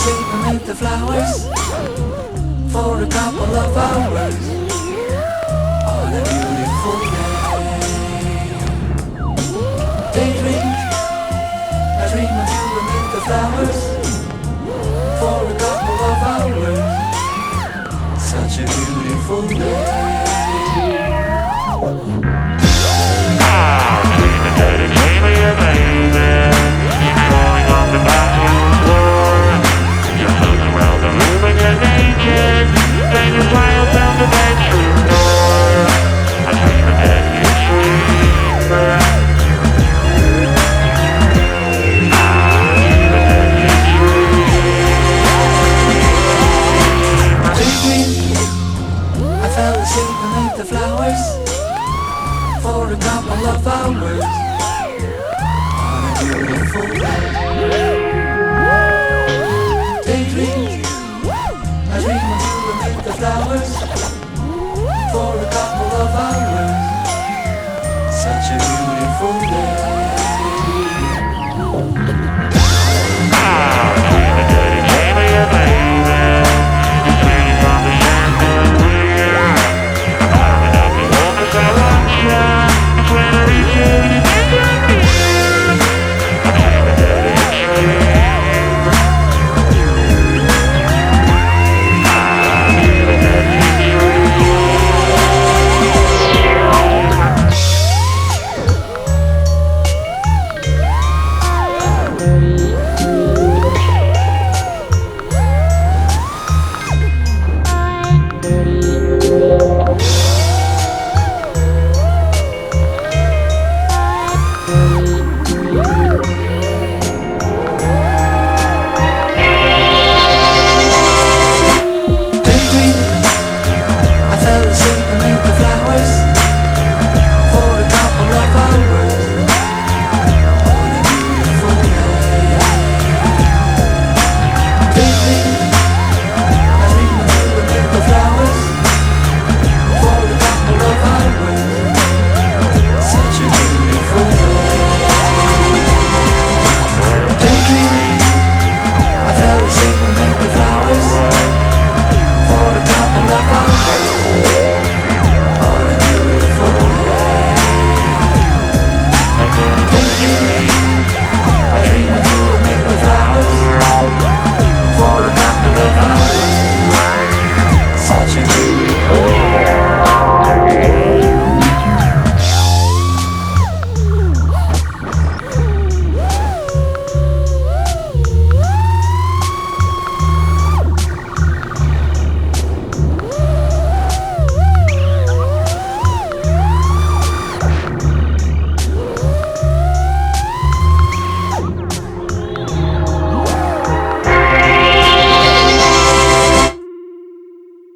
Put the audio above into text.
asleep beneath the flowers for a couple of hours on a beautiful day. Daydream, I dream of you beneath the flowers for a couple of hours. Such a beautiful day. The flowers for a couple of hours on a beautiful day. Daydream, I dream of you beneath the flowers for a couple of hours. Such a beautiful day.